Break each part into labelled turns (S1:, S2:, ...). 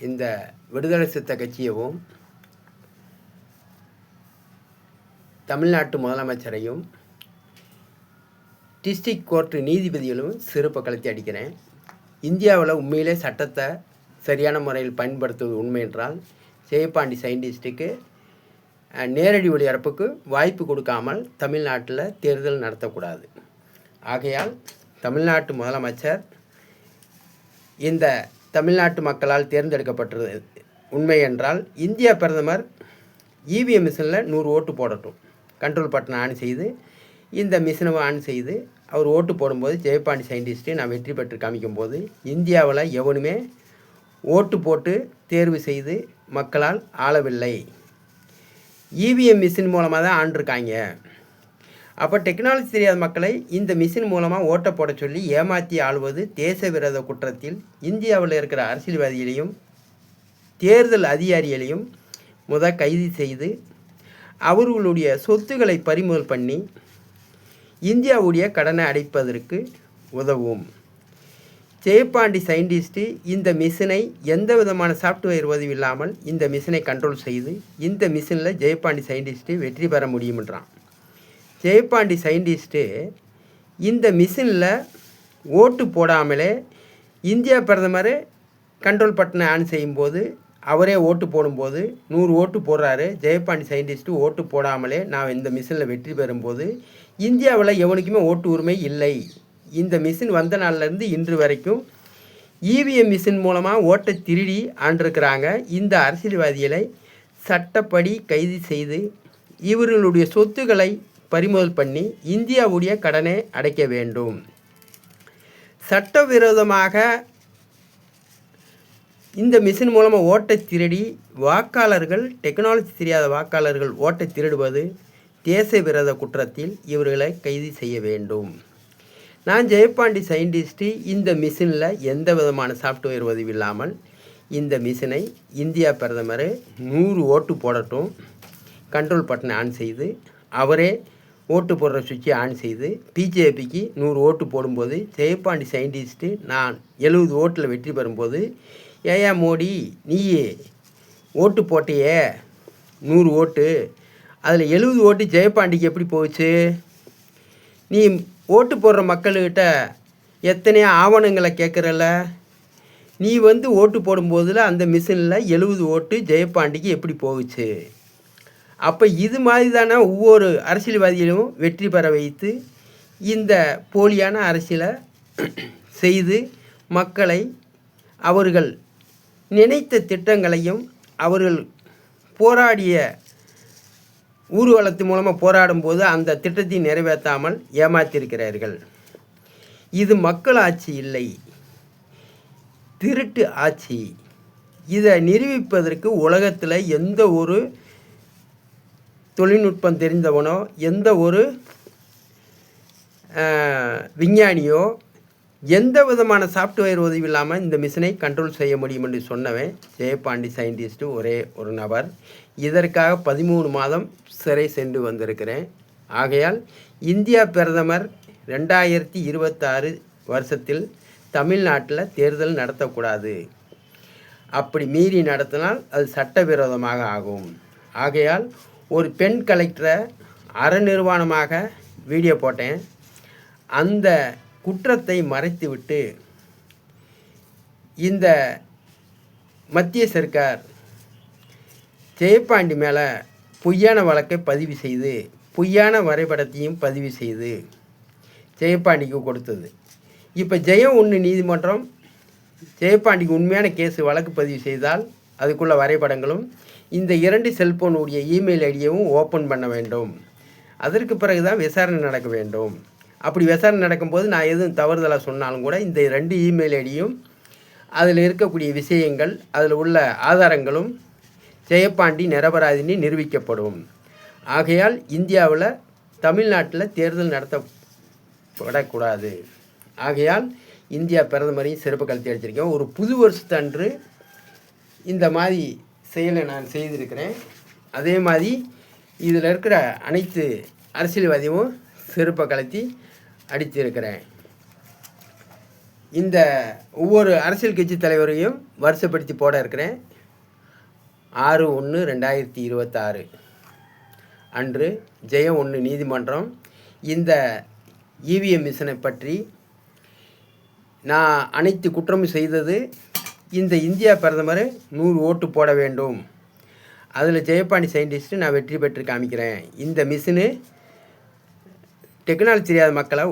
S1: இந்த விடுதலை சிறுத்த கட்சியவும் தமிழ்நாட்டு முதலமைச்சரையும் டிஸ்ட்ரிக்ட் கோர்ட்டு நீதிபதிகளும் சிறப்பை கலத்தி அடிக்கிறேன். இந்தியாவில் உண்மையிலே சட்டத்தை சரியான முறையில் பயன்படுத்துவது உண்மை என்றால் ஜெயபாண்டி சயின்டிஸ்ட்டுக்கு நேரடி ஒளிபரப்புக்கு வாய்ப்பு கொடுக்காமல் தமிழ்நாட்டில் தேர்தல் நடத்தக்கூடாது. ஆகையால் தமிழ்நாட்டு முதலமைச்சர் இந்த தமிழ்நாட்டு மக்களால் தேர்ந்தெடுக்கப்பட்டது உண்மை என்றால் இந்தியா பிரதமர் இவிஎம் மிஷினில் 100 ஓட்டு போடட்டும். கண்ட்ரோல் பட்டனை ஆன் செய்து இந்த மிஷினை ஆன் செய்து அவர் ஓட்டு போடும்போது ஜெயபாண்டி சயின்டிஸ்ட்டு நான் வெற்றி பெற்று காமிக்கும்போது இந்தியாவில் எவனுமே ஓட்டு போட்டு தேர்வு செய்து மக்களால் ஆளவில்லை. இவிஎம் மிஷின் மூலமாக தான் ஆண்டிருக்காங்க. அப்போ டெக்னாலஜி தெரியாத மக்களை இந்த மிஷின் மூலமாக ஓட்டை போட சொல்லி ஏமாற்றி ஆளுவது தேச விரோத குற்றத்தில் இந்தியாவில் இருக்கிற அரசியல்வாதிகளையும் தேர்தல் அதிகாரிகளையும் கைது செய்து அவர்களுடைய சொத்துக்களை பறிமுதல் பண்ணி இந்தியாவுடைய கடனை அடைப்பதற்கு உதவும். ஜெயபாண்டி சயின்டிஸ்ட்டு இந்த மிஷினை எந்த விதமான சாஃப்ட்வேர் உதவி இல்லாமல் இந்த மிஷினை கண்ட்ரோல் செய்து இந்த மிஷினில் ஜெயபாண்டி சயின்டிஸ்ட்டு வெற்றி பெற முடியுமென்றான். ஜெயபாண்டி சயின்டிஸ்ட்டு இந்த மிஷினில் ஓட்டு போடாமலே இந்தியா பிரதமர் கண்ட்ரோல் பட்டனை ஆன் செய்யும்போது அவரே ஓட்டு போடும்போது 100 ஓட்டு போடுறாரு. ஜெயபாண்டி சயின்டிஸ்ட்டு ஓட்டு போடாமலே நான் இந்த மிஷினில் வெற்றி பெறும்போது இந்தியாவில் எவனுக்குமே ஓட்டு உரிமை இல்லை. இந்த மிஷின் வந்த நாள்லேருந்து இன்று வரைக்கும் இவிஎம் மிஷின் மூலமாக ஓட்டை திருடி ஆண்டிருக்கிறாங்க. இந்த அரசியல்வாதிகளை சட்டப்படி கைது செய்து இவர்களுடைய சொத்துக்களை பறிமுதல் பண்ணி இந்தியாவுடைய கடனை அடைக்க வேண்டும். சட்டவிரோதமாக இந்த மிஷின் மூலமாக ஓட்டை திருடி வாக்காளர்கள் டெக்னாலஜி தெரியாத வாக்காளர்கள் ஓட்டை திருடுவது தேச விரோத குற்றத்தில் இவர்களை கைது செய்ய வேண்டும். நான் ஜெயபாண்டி சயின்டிஸ்ட்டு இந்த மிஷினில் எந்த விதமான சாஃப்ட்வேர் உதவி இல்லாமல் இந்த மிஷினை இந்தியா பிரதமர் 100 ஓட்டு போடட்டும். கண்ட்ரோல் பட்டனை ஆன் செய்து அவரே ஓட்டு போடுற சுவிட்சை ஆன் செய்து பிஜேபிக்கு 100 ஓட்டு போடும்போது ஜெயபாண்டி சயின்டிஸ்ட்டு நான் 70 ஓட்டில் வெற்றி பெறும்போது ஏயா மோடி நீயே ஓட்டு போட்டியே 100 ஓட்டு அதில் 70 ஓட்டு ஜெயபாண்டிக்கு எப்படி போச்சு? நீ ஓட்டு போடுற மக்கள்கிட்ட எத்தனையோ ஆவணங்களை கேட்குறல. நீ ஓட்டு போடும்போதில் அந்த மிஷினில் 70 ஓட்டு ஜெயபாண்டிக்கு எப்படி போகுச்சு? அப்போ இது மாதிரி தானே ஒவ்வொரு அரசியல்வாதிகளும் வெற்றி பெற வைத்து இந்த போலியான அரசியலை செய்து மக்களை அவர்கள் நினைத்த திட்டங்களையும் அவர்கள் போராடிய ஊர்வலத்து மூலமாக போராடும்போது அந்த திட்டத்தை நிறைவேற்றாமல் ஏமாற்றியிருக்கிறார்கள். இது மக்கள் ஆட்சி இல்லை, திருட்டு ஆட்சி. இதை நிரூபிப்பதற்கு உலகத்தில் எந்த ஒரு தொழில்நுட்பம் தெரிந்தவனோ எந்த ஒரு விஞ்ஞானியோ எந்த விதமான சாஃப்ட்வேர் உதவி இல்லாமல் இந்த மிஷினை கண்ட்ரோல் செய்ய முடியும் என்று சொன்னவன் ஜெயபாண்டி சயின்டிஸ்ட்டு ஒரே ஒரு நபர். இதற்காக 13 மாதம் சிறை சென்று வந்திருக்கிறேன். ஆகையால் இந்தியா பிரதமர் 2026 வருஷத்தில் தமிழ்நாட்டில் தேர்தல் நடத்தக்கூடாது. அப்படி மீறி நடத்தினால் அது சட்டவிரோதமாக ஆகும். ஆகையால் ஒரு பெண் கலெக்டரை அறநிர்வாணமாக வீடியோ போட்டேன். அந்த குற்றத்தை மறைத்துவிட்டு இந்த மத்திய சர்க்கார் ஜெயபாண்டி மேலே பொய்யான வழக்கை பதிவு செய்து பொய்யான வரைபடத்தையும் பதிவு செய்து ஜெயபாண்டிக்கு கொடுத்தது. இப்போ ஜெயம் 1 நீதிமன்றம் ஜெயபாண்டிக்கு உண்மையான கேஸு வழக்கு பதிவு செய்தால் அதுக்குள்ள வரைபடங்களும் இந்த 2 செல்ஃபோனுடைய இமெயில் ஐடியவும் ஓப்பன் பண்ண வேண்டும். அதற்கு பிறகு தான் விசாரணை நடக்க வேண்டும். அப்படி விசாரணை நடக்கும்போது நான் எதுவும் தவறுதலாக சொன்னாலும் கூட இந்த 2 இமெயில் ஐடியும் அதில் இருக்கக்கூடிய விஷயங்கள் அதில் உள்ள ஆதாரங்களும் ஜெயபாண்டி நிரபராதினி நிரூபிக்கப்படும். ஆகையால் இந்தியாவில் தமிழ்நாட்டில் தேர்தல் நடத்தப்படக்கூடாது. ஆகையால் இந்தியா பிரதமரையும் சிறப்பு கல்வி அடிச்சிருக்கேன். ஒரு புது வருஷத்தன்று இந்த மாதிரி செயலை நான் செய்திருக்கிறேன். அதே மாதிரி இதில் இருக்கிற அனைத்து அரசியல்வாதியும் சிறப்பை கலத்தி அடித்திருக்கிறேன். இந்த ஒவ்வொரு அரசியல் கட்சி தலைவரையும் வருஷப்படுத்தி போட இருக்கிறேன். 6/1/2026 அன்று ஜெயம் 1 நீதிமன்றம் இந்த இவிஎம் மிஷினை பற்றி நான் அனைத்து குற்றமும் செய்தது இந்த இந்தியா பிரதமர் 100 ஓட்டு போட வேண்டும், அதில் ஜெயபாண்டி சயின்டிஸ்ட்டு நான் வெற்றி பெற்று காமிக்கிறேன், இந்த மிஷினு டெக்னாலஜி தெரியாத மக்களை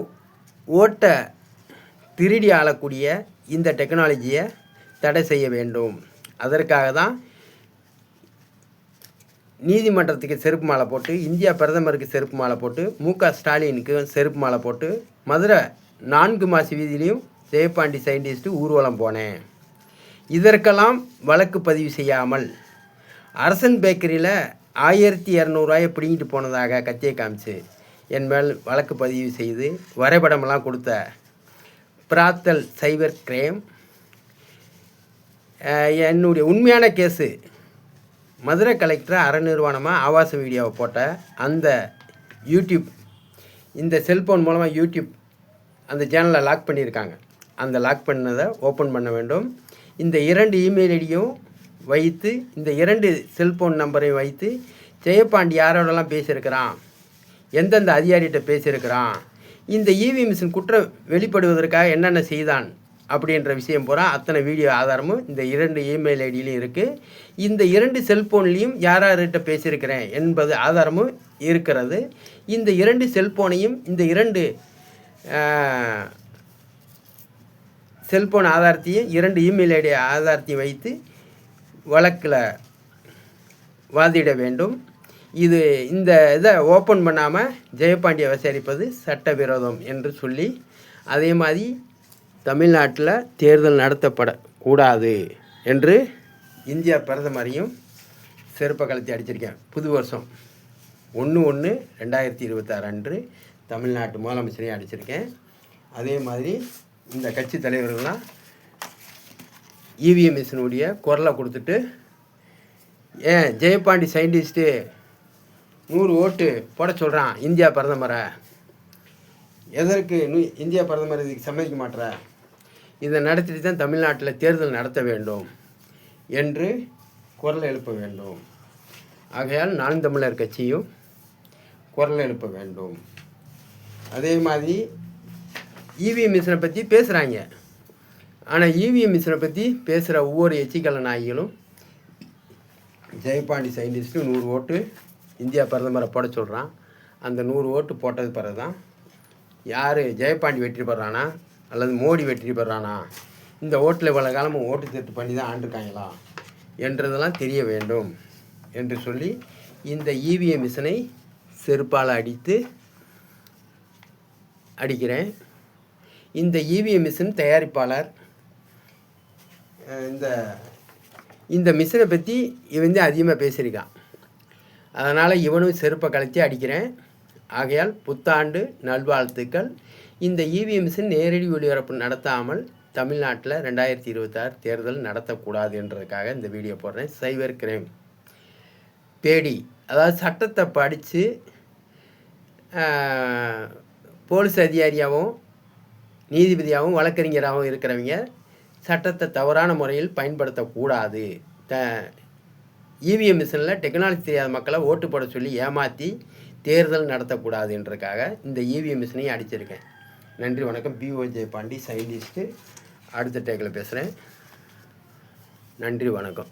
S1: ஓட்டை திருடி ஆளக்கூடிய இந்த டெக்னாலஜியை தடை செய்ய வேண்டும். அதற்காக தான் நீதிமன்றத்துக்கு செருப்பு மாலை போட்டு, இந்தியா பிரதமருக்கு செருப்பு மாலை போட்டு, மு.க. ஸ்டாலினுக்கு செருப்பு மாலை போட்டு, மதுரை 4 மாசி வீதியிலையும் ஜெயபாண்டி சயின்டிஸ்ட்டு ஊர்வலம் போனேன். இதற்கெல்லாம் வழக்கு பதிவு செய்யாமல் அரசன் பேக்கரியில் 1200 பிடிங்கிட்டு போனதாக கத்தியை காமிச்சு என் மேல் வழக்கு பதிவு செய்து வரைபடமெல்லாம் கொடுத்த பிராத்தல் சைபர் கிரைம் என்னுடைய உண்மையான கேஸு மதுரை கலெக்டரை அறநிறுவனமாக ஆபாச வீடியோவை போட்ட அந்த யூடியூப், இந்த செல்ஃபோன் மூலமாக யூடியூப் அந்த சேனலை லாக் பண்ணியிருக்காங்க. அந்த லாக் பண்ணதை ஓப்பன் பண்ண வேண்டும். இந்த 2 இமெயில் ஐடியும் வைத்து, இந்த 2 செல்ஃபோன் நம்பரையும் வைத்து ஜெயபாண்டி யாரோடலாம் பேசியிருக்கிறான், எந்தெந்த அதிகாரிகிட்ட பேசியிருக்கிறான், இந்த இவி மிஷின் குற்றம் வெளிப்படுவதற்காக என்னென்ன செய்தான் அப்படின்ற விஷயம் பூரா அத்தனை வீடியோ ஆதாரமும் இந்த 2 இமெயில் ஐடியிலையும் இருக்குது. இந்த 2 செல்ஃபோன்லேயும் யார்கிட்ட பேசியிருக்கிறேன் என்பது ஆதாரமும் இருக்கிறது. இந்த 2 செல்ஃபோனையும் இந்த 2 செல்ஃபோன் ஆதாரத்தையும் 2 இமெயில் ஐடி ஆதாரத்தையும் வைத்து வழக்கில் வாதிட வேண்டும். இந்த இதை ஓப்பன் பண்ணாமல் ஜெயபாண்டியை விசாரிப்பது சட்டவிரோதம் என்று சொல்லி, அதே மாதிரி தமிழ்நாட்டில் தேர்தல் நடத்தப்படக்கூடாது என்று இந்தியா பிரதமரையும் செருப்பை கலத்தி அடிச்சிருக்கேன். புது வருஷம் 1/1/2026 அன்று தமிழ்நாட்டு முதலமைச்சரையும் அடிச்சிருக்கேன். அதே மாதிரி இந்த கட்சி தலைவர்கள்லாம் இவிஎம் மிஷினுடைய குரலை கொடுத்துட்டு, ஏன் ஜெயபாண்டி சயின்டிஸ்ட்டு 100 ஓட்டு போட சொல்கிறான் இந்தியா பிரதமரை, எதற்கு இந்தியா பிரதமர் இதுக்கு சம்மதிக்க மாட்டேற, இதை நடத்திட்டு தான் தமிழ்நாட்டில் தேர்தல் நடத்த வேண்டும் என்று குரல் எழுப்ப வேண்டும். ஆகையால் நான் தமிழர் கட்சியும் குரல் எழுப்ப வேண்டும். அதே மாதிரி இவிஎம் மிஷினை பற்றி பேசுகிறாங்க. ஆனால் இவிஎம் மிஷினை பற்றி பேசுகிற ஒவ்வொரு எச்சிக்கல நாய்களும் ஜெயபாண்டி சயின்டிஸ்ட்டு 100 ஓட்டு இந்தியா பிரதமரை போட சொல்கிறான். அந்த 100 ஓட்டு போட்டது பிறகு தான் யார் ஜெயபாண்டி வெற்றி பெறானா அல்லது மோடி வெற்றி பெறானா, இந்த ஓட்டில் இவ்வளோ காலமும் ஓட்டு திருட்டு பண்ணி தான் ஆண்டிருக்காங்களா என்றதெல்லாம் தெரிய வேண்டும் என்று சொல்லி இந்த இவிஎம் மிஷினை செருப்பால் அடிக்கிறேன். இந்த இவிஎம் மிஷின் தயாரிப்பாளர் இந்த மிஷினை பற்றி இவன் அதிகமாக பேசியிருக்கான். அதனால் இவனும் செருப்பை கலத்தி அடிக்கிறேன். ஆகையால் புத்தாண்டு நல்வாழ்த்துக்கள். இந்த இவிஎம் மிஷின் நேரடி ஒளிபரப்பு நடத்தாமல் தமிழ்நாட்டில் 2026 தேர்தல் நடத்தக்கூடாது என்றதுக்காக இந்த வீடியோ போடுறேன். சைபர் கிரைம் பேடி, அதாவது சட்டத்தை படித்து போலீஸ் அதிகாரியாகவும் நீதிபதியாகவும் வழக்கறிஞராகவும் இருக்கிறவங்க சட்டத்தை தவறான முறையில் பயன்படுத்தக்கூடாது. இவிஎம் மிஷினில் டெக்னாலஜி தெரியாத மக்களை ஓட்டு போட சொல்லி ஏமாற்றி தேர்தல் நடத்தக்கூடாதுன்றதுக்காக இந்த இவிஎம் மிஷினையும் அடிச்சிருக்கேன். நன்றி, வணக்கம். PO Jayapandi scientist. அடுத்த டேக்கில் பேசுகிறேன். நன்றி, வணக்கம்.